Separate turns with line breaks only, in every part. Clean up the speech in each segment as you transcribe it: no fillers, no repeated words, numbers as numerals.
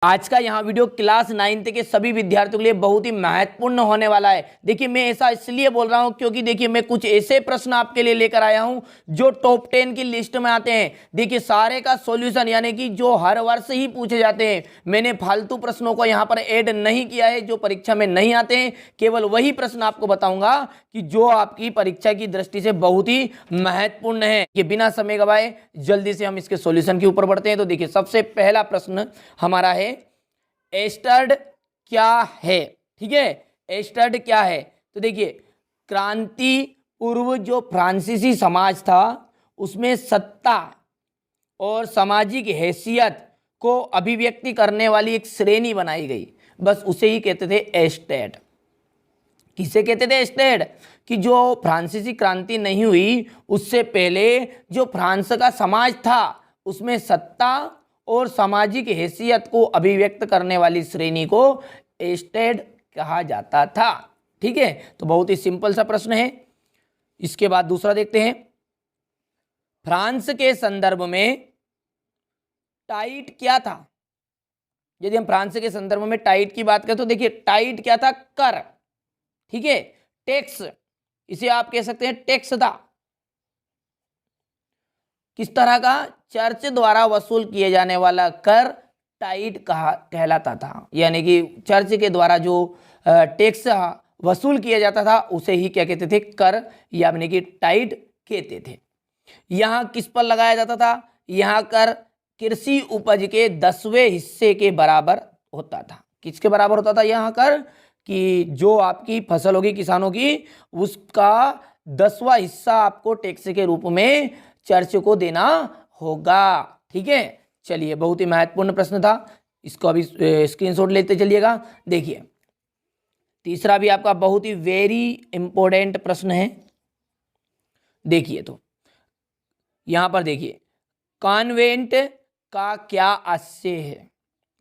आज का यहाँ वीडियो क्लास 9th के सभी विद्यार्थियों के लिए बहुत ही महत्वपूर्ण होने वाला है। देखिए मैं ऐसा इसलिए बोल रहा हूँ क्योंकि देखिए मैं कुछ ऐसे प्रश्न आपके लिए लेकर आया हूँ जो टॉप 10 की लिस्ट में आते हैं। देखिए सारे का सॉल्यूशन यानी कि जो हर वर्ष ही पूछे जाते हैं। मैंने फालतू प्रश्नों को यहाँ पर ऐड नहीं किया है जो परीक्षा में नहीं आते हैं। केवल वही प्रश्न आपको बताऊंगा कि जो आपकी परीक्षा की दृष्टि से बहुत ही महत्वपूर्ण है। कि बिना समय गवाए जल्दी से हम इसके सॉल्यूशन के ऊपर बढ़ते हैं। तो देखिए सबसे पहला प्रश्न हमारा है एस्टर्ड क्या है। ठीक है, एस्टर्ड क्या है? तो देखिए क्रांति पूर्व जो फ्रांसीसी समाज था उसमें सत्ता और सामाजिक हैसियत को अभिव्यक्ति करने वाली एक श्रेणी बनाई गई, बस उसे ही कहते थे एस्टेट। किसे कहते थे एस्टेट? कि जो फ्रांसीसी क्रांति नहीं हुई उससे पहले जो फ्रांस का समाज था उसमें सत्ता और सामाजिक हैसियत को अभिव्यक्त करने वाली श्रेणी को एस्टेट कहा जाता था। ठीक है, तो बहुत ही सिंपल सा प्रश्न है। इसके बाद दूसरा देखते हैं, फ्रांस के संदर्भ में टाइट क्या था? यदि हम फ्रांस के संदर्भ में टाइट की बात करें तो देखिए टाइट क्या था? कर। ठीक है, टैक्स, इसे आप कह सकते हैं टैक्स था। किस तरह का? चर्च द्वारा वसूल किए जाने वाला कर टाइट कहलाता था। यानी कि चर्च के द्वारा जो टैक्स वसूल किया जाता था उसे ही क्या कहते थे? कर, यानी कि टाइट कहते थे। यहाँ किस पर लगाया जाता था? यहाँ कर कृषि उपज के 10वें हिस्से के बराबर होता था। किसके बराबर होता था यहाँ कर? कि जो आपकी फसल होगी किसानों की उसका 10वां हिस्सा आपको टैक्स के रूप में चर्च को देना होगा। ठीक है, चलिए बहुत ही महत्वपूर्ण प्रश्न था, इसको अभी स्क्रीनशॉट लेते चलिएगा। देखिए तीसरा भी आपका बहुत ही वेरी इंपॉर्टेंट प्रश्न है। देखिए तो यहां पर देखिए कॉन्वेंट का क्या आशय है?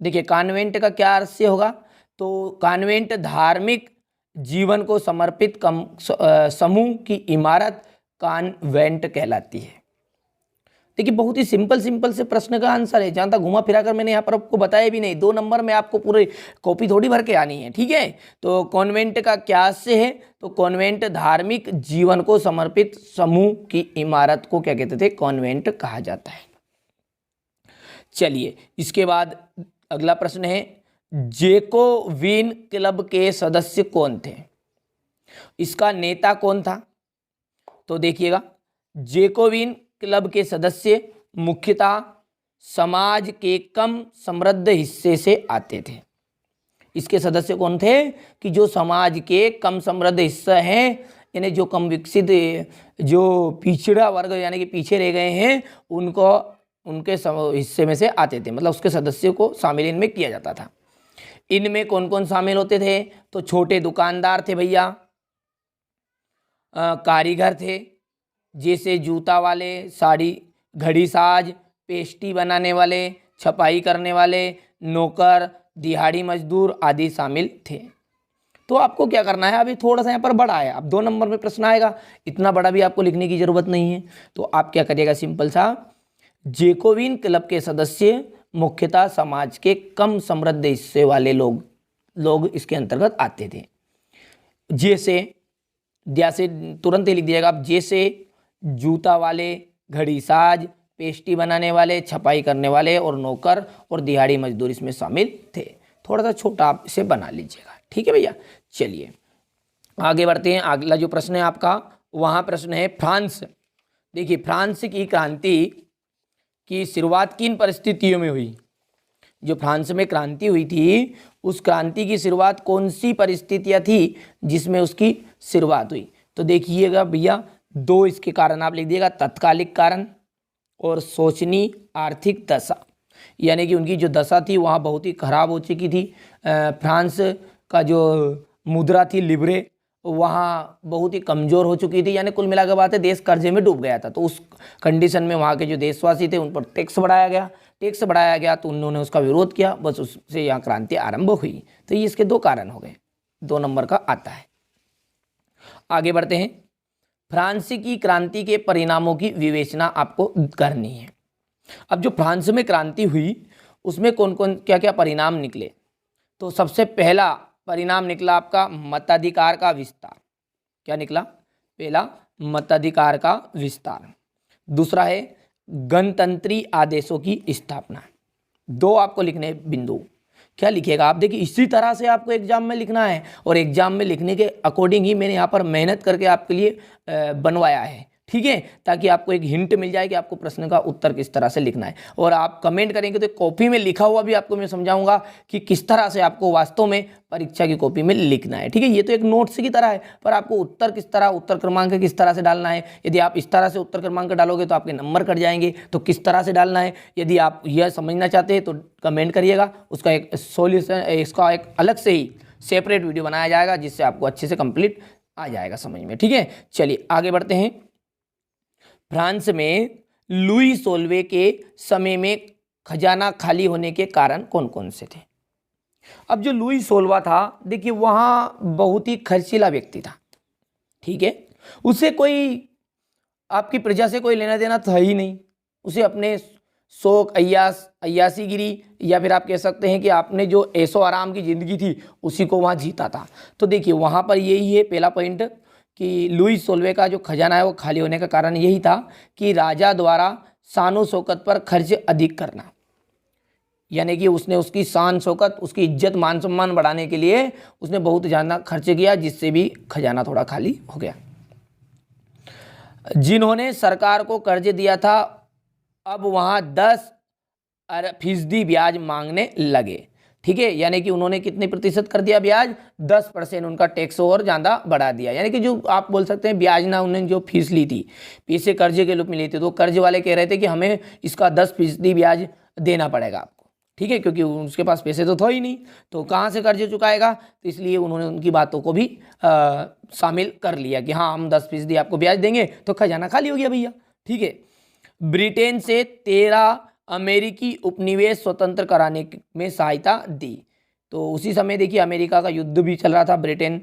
देखिए कॉन्वेंट का क्या आशय होगा? तो कॉन्वेंट धार्मिक जीवन को समर्पित समूह की इमारत कॉन्वेंट कहलाती है। देखिए बहुत ही सिंपल से प्रश्न का आंसर है। जहां तक घुमा फिरा कर मैंने यहाँ पर आपको बताया भी नहीं, 2 नंबर में आपको पूरी कॉपी थोड़ी भर के आनी है। ठीक है, तो कॉन्वेंट का क्या आशय है? तो कॉन्वेंट धार्मिक जीवन को समर्पित समूह की इमारत को क्या कहते थे? कॉन्वेंट कहा जाता है। चलिए इसके बाद अगला प्रश्न है, जेकोबिन क्लब के सदस्य कौन थे? इसका नेता कौन था? तो देखिएगा जेकोबिन क्लब के सदस्य मुख्यतः समाज के कम समृद्ध हिस्से से आते थे। इसके सदस्य कौन थे? कि जो समाज के कम समृद्ध हिस्सा है, यानी जो कम विकसित, जो पिछड़ा वर्ग यानी कि पीछे रह गए हैं, उनको उनके हिस्से में से आते थे, मतलब उसके सदस्यों को शामिल इनमें किया जाता था। इनमें कौन कौन शामिल होते थे? तो छोटे दुकानदार थे भैया, कारीगर थे जैसे जूता वाले, साड़ी घड़ी साज, पेस्ट्री बनाने वाले, छपाई करने वाले, नौकर, दिहाड़ी मजदूर आदि शामिल थे। तो आपको क्या करना है, अभी थोड़ा सा यहाँ पर बड़ा है, अब 2 नंबर में प्रश्न आएगा, इतना बड़ा भी आपको लिखने की जरूरत नहीं है। तो आप क्या करिएगा, सिंपल सा, जेकोबिन क्लब के सदस्य मुख्यतः समाज के कम समृद्ध हिस्से वाले लोग इसके अंतर्गत आते थे। जैसे तुरंत ही लिख दिएगा आप, जैसे जूता वाले, घड़ी साज, पेस्ट्री बनाने वाले, छपाई करने वाले और नौकर और दिहाड़ी मजदूर इसमें शामिल थे। थोड़ा सा छोटा आप इसे बना लीजिएगा। ठीक है भैया, चलिए आगे बढ़ते हैं। अगला जो प्रश्न है आपका, वहाँ प्रश्न है फ्रांस। देखिए फ्रांस की क्रांति की शुरुआत किन परिस्थितियों में हुई? जो फ्रांस में क्रांति हुई थी उस क्रांति की शुरुआत कौन सी परिस्थितियाँ थी जिसमें उसकी शुरुआत हुई? तो देखिएगा भैया 2 इसके कारण आप लिख दिएगा, तत्कालिक कारण और शोचनीय आर्थिक दशा। यानी कि उनकी जो दशा थी वहाँ बहुत ही खराब हो चुकी थी। फ्रांस का जो मुद्रा थी लिब्रे, वहाँ बहुत ही कमज़ोर हो चुकी थी। यानी कुल मिला के बात है देश कर्जे में डूब गया था। तो उस कंडीशन में वहाँ के जो देशवासी थे उन पर टैक्स बढ़ाया गया तो उन्होंने उसका विरोध किया, बस उससे यहाँ क्रांति आरंभ हुई। तो ये इसके 2 कारण हो गए, 2 नंबर का आता है। आगे बढ़ते हैं, फ्रांस की क्रांति के परिणामों की विवेचना आपको करनी है। अब जो फ्रांस में क्रांति हुई उसमें कौन कौन क्या क्या परिणाम निकले। तो सबसे पहला परिणाम निकला आपका मताधिकार का विस्तार। क्या निकला? पहला मताधिकार का विस्तार। दूसरा है गणतंत्री आदेशों की स्थापना। दो आपको लिखने बिंदु। क्या लिखेगा आप? देखिए इसी तरह से आपको एग्जाम में लिखना है और एग्जाम में लिखने के अकॉर्डिंग ही मैंने यहाँ पर मेहनत करके आपके लिए बनवाया है, ठीक है, ताकि आपको एक हिंट मिल जाए कि आपको प्रश्न का उत्तर किस तरह से लिखना है। और आप कमेंट करेंगे तो कॉपी में लिखा हुआ भी आपको मैं समझाऊंगा कि किस तरह से आपको वास्तव में परीक्षा की कॉपी में लिखना है, ठीक है। ये तो एक नोट्स की तरह है, पर आपको उत्तर किस तरह, उत्तर क्रमांक किस तरह से डालना है। यदि आप इस तरह से उत्तर क्रमांक डालोगे तो आपके नंबर कट जाएंगे, तो किस तरह से डालना है यदि आप यह समझना चाहते हैं तो कमेंट करिएगा। उसका एक सॉल्यूशन, इसका एक अलग से ही सेपरेट वीडियो बनाया जाएगा जिससे आपको अच्छे से कंप्लीट आ जाएगा समझ में, ठीक है। चलिए आगे बढ़ते हैं। फ्रांस में लुई सोलवे के समय में खजाना खाली होने के कारण कौन कौन से थे? अब जो लुई सोलवा था, देखिए वहाँ बहुत ही खर्चीला व्यक्ति था, ठीक है। उसे कोई आपकी प्रजा से कोई लेना देना था ही नहीं। उसे अपने शौक, अय्यासीगिरी, या फिर आप कह सकते हैं कि आपने जो ऐशो आराम की ज़िंदगी थी उसी को वहाँ जीता था। तो देखिए वहाँ पर यही है पहला पॉइंट कि लुई सोलवे का जो खजाना है वो खाली होने का कारण यही था कि राजा द्वारा शान शौकत पर खर्च अधिक करना, यानी कि उसने उसकी शान शौकत, उसकी इज्जत मान सम्मान बढ़ाने के लिए उसने बहुत ज़्यादा खर्च किया, जिससे भी खजाना थोड़ा खाली हो गया। जिन्होंने सरकार को कर्ज दिया था अब वहाँ 10% ब्याज मांगने लगे, ठीक है। यानी कि उन्होंने कितने प्रतिशत कर दिया ब्याज? 10% उनका टैक्स और ज़्यादा बढ़ा दिया। यानी कि जो आप बोल सकते हैं ब्याज ना, उन्होंने जो फीस ली थी, पैसे कर्जे के रूप में ली थी, तो कर्ज वाले कह रहे थे कि हमें इसका 10% ब्याज देना पड़ेगा आपको, ठीक है, क्योंकि उसके पास पैसे तो था ही नहीं, तो कहाँ से कर्ज चुकाएगा। तो इसलिए उन्होंने उनकी बातों को भी शामिल कर लिया कि हाँ हम 10% आपको ब्याज देंगे, तो खजाना खाली हो गया भैया, ठीक है। ब्रिटेन से 13 अमेरिकी उपनिवेश स्वतंत्र कराने में सहायता दी। तो उसी समय देखिए अमेरिका का युद्ध भी चल रहा था ब्रिटेन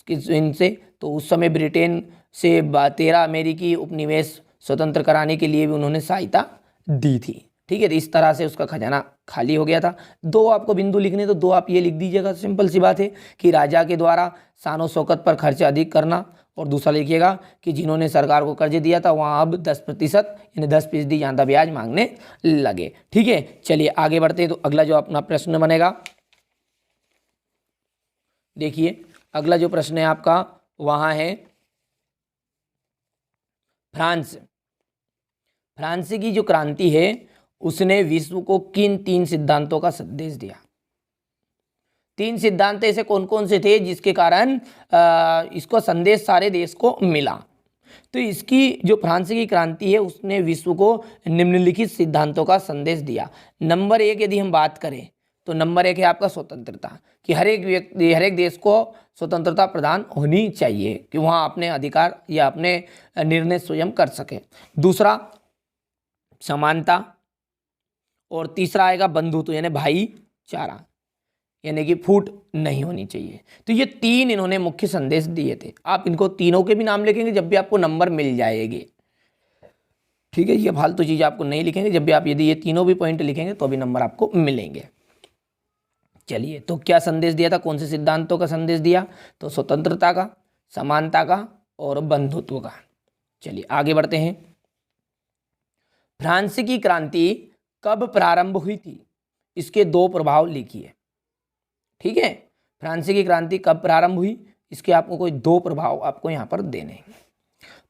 इनसे, तो उस समय ब्रिटेन से 13 अमेरिकी उपनिवेश स्वतंत्र कराने के लिए भी उन्होंने सहायता दी थी, ठीक है। तो इस तरह से उसका खजाना खाली हो गया था। दो आपको बिंदु लिखने, तो दो आप ये लिख दीजिएगा, सिंपल सी बात है कि राजा के द्वारा शान शौकत पर खर्च अधिक करना, और दूसरा लिखिएगा कि जिन्होंने सरकार को कर्ज दिया था वहाँ अब 10% यानी 10% ज़्यादा ब्याज मांगने लगे, ठीक है। चलिए आगे बढ़ते हैं। तो अगला जो अपना प्रश्न बनेगा, देखिए अगला जो प्रश्न है आपका वहाँ है फ्रांस की जो क्रांति है उसने विश्व को किन 3 सिद्धांतों का संदेश दिया? 3 सिद्धांत ऐसे कौन कौन से थे जिसके कारण इसको संदेश सारे देश को मिला? तो इसकी जो फ्रांस की क्रांति है उसने विश्व को निम्नलिखित सिद्धांतों का संदेश दिया। नंबर 1 यदि हम बात करें तो नंबर 1 है आपका स्वतंत्रता, कि हर एक व्यक्ति, हर एक देश को स्वतंत्रता प्रदान होनी चाहिए कि वहाँ अपने अधिकार या अपने निर्णय स्वयं कर सके। दूसरा समानता, और तीसरा आएगा बंधुत्व यानी भाईचारा, यानी कि फूट नहीं होनी चाहिए। तो ये 3 इन्होंने मुख्य संदेश दिए थे। आप इनको तीनों के भी नाम लिखेंगे जब भी आपको नंबर मिल जाएंगे, ठीक है। ये फालतू चीज़ आपको नहीं लिखेंगे, जब भी आप यदि ये तीनों भी पॉइंट लिखेंगे तो भी नंबर आपको मिलेंगे। चलिए तो क्या संदेश दिया था, कौन से सिद्धांतों का संदेश दिया? तो स्वतंत्रता का, समानता का और बंधुत्व का। चलिए आगे बढ़ते हैं। फ्रांस की क्रांति कब प्रारंभ हुई थी? इसके 2 प्रभाव लिखिए, ठीक है। फ्रांस की क्रांति कब प्रारंभ हुई, इसके आपको कोई 2 प्रभाव आपको यहाँ पर देने हैं।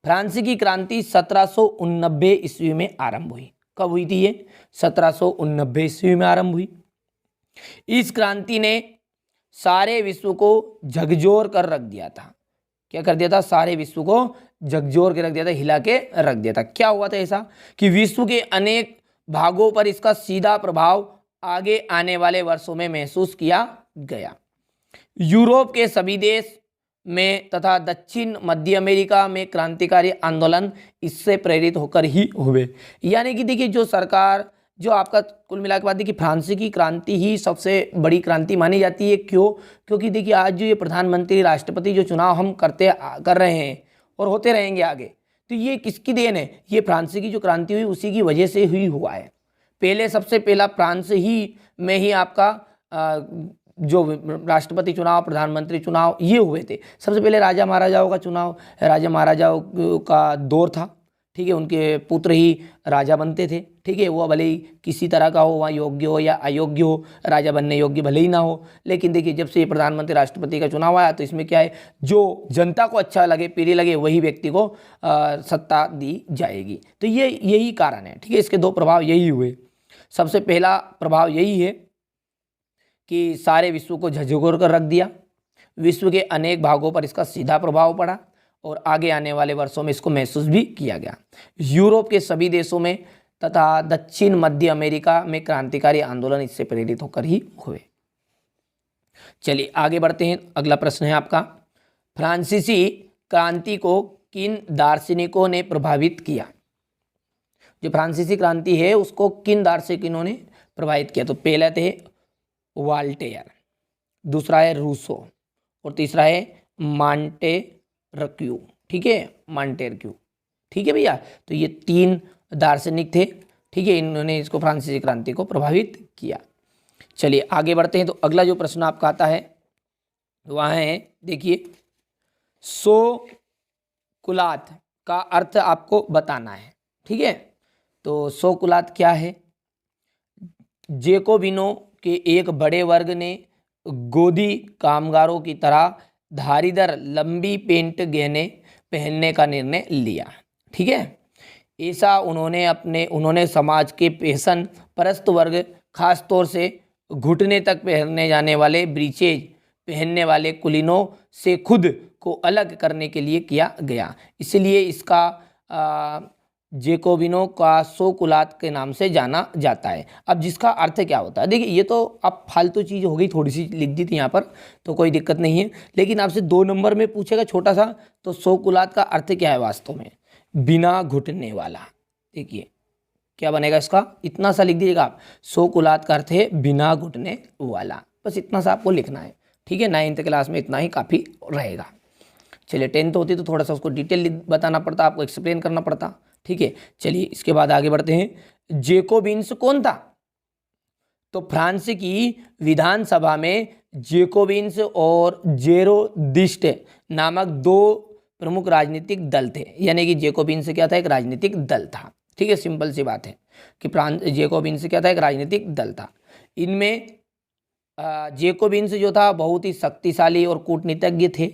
फ्रांस की क्रांति 1789 ईस्वी में आरंभ हुई। कब हुई थी ये? 1789 ईस्वी में आरंभ हुई। इस क्रांति ने सारे विश्व को झकझोर कर रख दिया था। क्या कर दिया था? सारे विश्व को झकझोर के रख दिया था, हिला के रख दिया था। क्या हुआ था ऐसा कि विश्व के अनेक भागों पर इसका सीधा प्रभाव आगे आने वाले वर्षों में महसूस किया गया। यूरोप के सभी देश में तथा दक्षिण मध्य अमेरिका में क्रांतिकारी आंदोलन इससे प्रेरित होकर ही हुए। यानी कि देखिए जो सरकार, जो आपका कुल मिला के बाद देखिए फ्रांस की क्रांति ही सबसे बड़ी क्रांति मानी जाती है। क्यों? क्योंकि देखिए आज जो ये प्रधानमंत्री, राष्ट्रपति जो चुनाव हम कर रहे हैं और होते रहेंगे आगे, तो ये किसकी देन है? ये फ्रांस की जो क्रांति हुई उसी की वजह से हुआ है। पहले सबसे पहला फ्रांस ही में ही आपका जो राष्ट्रपति चुनाव, प्रधानमंत्री चुनाव ये हुए थे। सबसे पहले राजा महाराजाओं का चुनाव, राजा महाराजाओं का दौर था, ठीक है, उनके पुत्र ही राजा बनते थे, ठीक है, वो भले ही किसी तरह का हो, वहाँ योग्य हो या अयोग्य हो, राजा बनने योग्य भले ही ना हो। लेकिन देखिए जब से ये प्रधानमंत्री राष्ट्रपति का चुनाव आया तो इसमें क्या है, जो जनता को अच्छा लगे, प्रिय लगे, वही व्यक्ति को सत्ता दी जाएगी। तो ये यही कारण है, ठीक है, इसके दो प्रभाव यही हुए। सबसे पहला प्रभाव यही है कि सारे विश्व को झकझोर कर रख दिया, विश्व के अनेक भागों पर इसका सीधा प्रभाव पड़ा और आगे आने वाले वर्षों में इसको महसूस भी किया गया। यूरोप के सभी देशों में तथा दक्षिण मध्य अमेरिका में क्रांतिकारी आंदोलन इससे प्रेरित होकर ही हुए। चलिए आगे बढ़ते हैं। अगला प्रश्न है आपका, फ्रांसीसी क्रांति को किन दार्शनिकों ने प्रभावित किया? जो फ्रांसीसी क्रांति है उसको किन दार्शनिकों ने प्रभावित किया? तो पहला थे वाल्टेयर, दूसरा है रूसो और तीसरा है मॉन्टेस्क्यू, ठीक है, मॉन्टेस्क्यू, ठीक है भैया। तो ये तीन दार्शनिक थे, ठीक है, इन्होंने इसको फ्रांसीसी क्रांति को प्रभावित किया। चलिए आगे बढ़ते हैं। तो अगला जो प्रश्न आपका आता है वह है, देखिए, सोकुलात का अर्थ आपको बताना है, ठीक है। तो सोकुलात क्या है? जेकोबिनो के एक बड़े वर्ग ने गोदी कामगारों की तरह धारीदार लंबी पेंट गहने पहनने का निर्णय लिया, ठीक है। ऐसा उन्होंने समाज के पेशन परस्त वर्ग, खास तौर से घुटने तक पहनने जाने वाले ब्रीचेज पहनने वाले कुलीनों से खुद को अलग करने के लिए किया गया। इसलिए इसका जेकोबिनो का सोकुलात के नाम से जाना जाता है। अब जिसका अर्थ क्या होता है, देखिए ये तो अब फालतू चीज़ हो गई, थोड़ी सी लिख दी थी यहाँ पर, तो कोई दिक्कत नहीं है। लेकिन आपसे 2 नंबर में पूछेगा छोटा सा, तो सोकुलात का अर्थ क्या है वास्तव में? बिना घुटने वाला। देखिए क्या बनेगा इसका, इतना सा लिख दीजिएगा आप, सोकुलात का अर्थ है बिना घुटने वाला। बस इतना सा आपको लिखना है, ठीक है। 9th क्लास में इतना ही काफ़ी रहेगा। चलिए 10th होती तो थोड़ा सा उसको डिटेल बताना पड़ता, आपको एक्सप्लेन करना पड़ता, ठीक है। चलिए इसके बाद आगे बढ़ते हैं। जेकोबिन्स कौन था? तो फ्रांस की विधानसभा में जेकोबिन्स और जेरोदिस्ट नामक 2 प्रमुख राजनीतिक दल थे। यानी कि जेकोबिन्स क्या था? एक राजनीतिक दल था, ठीक है। सिंपल सी बात है कि जेकोबिन्स क्या था? एक राजनीतिक दल था। इनमें जेकोबिन्स जो था बहुत ही शक्तिशाली और कूटनीतिज्ञ थे।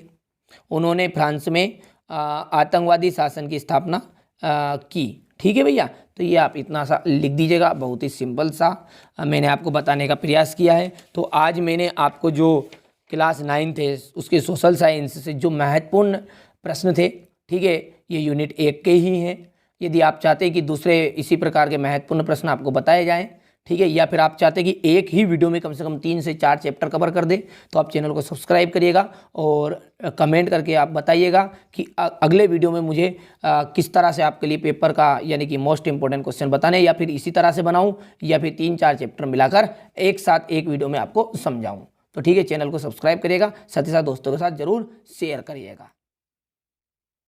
उन्होंने फ्रांस में आतंकवादी शासन की स्थापना की, ठीक है भैया। तो ये आप इतना सा लिख दीजिएगा, बहुत ही सिंपल सा मैंने आपको बताने का प्रयास किया है। तो आज मैंने आपको जो क्लास 9 थे उसके सोशल साइंस से जो महत्वपूर्ण प्रश्न थे, ठीक है, ये यूनिट 1 के ही हैं। यदि आप चाहते हैं कि दूसरे इसी प्रकार के महत्वपूर्ण प्रश्न आपको बताए जाएं, ठीक है, या फिर आप चाहते हैं कि एक ही वीडियो में कम से कम 3 से 4 चैप्टर कवर कर दे, तो आप चैनल को सब्सक्राइब करिएगा और कमेंट करके आप बताइएगा कि अगले वीडियो में मुझे किस तरह से आपके लिए पेपर का यानी कि मोस्ट इंपॉर्टेंट क्वेश्चन बताने, या फिर इसी तरह से बनाऊं, या फिर 3-4 चैप्टर मिलाकर एक साथ एक वीडियो में आपको समझाऊँ। तो ठीक है, चैनल को सब्सक्राइब करिएगा, साथ ही साथ दोस्तों के साथ जरूर शेयर करिएगा।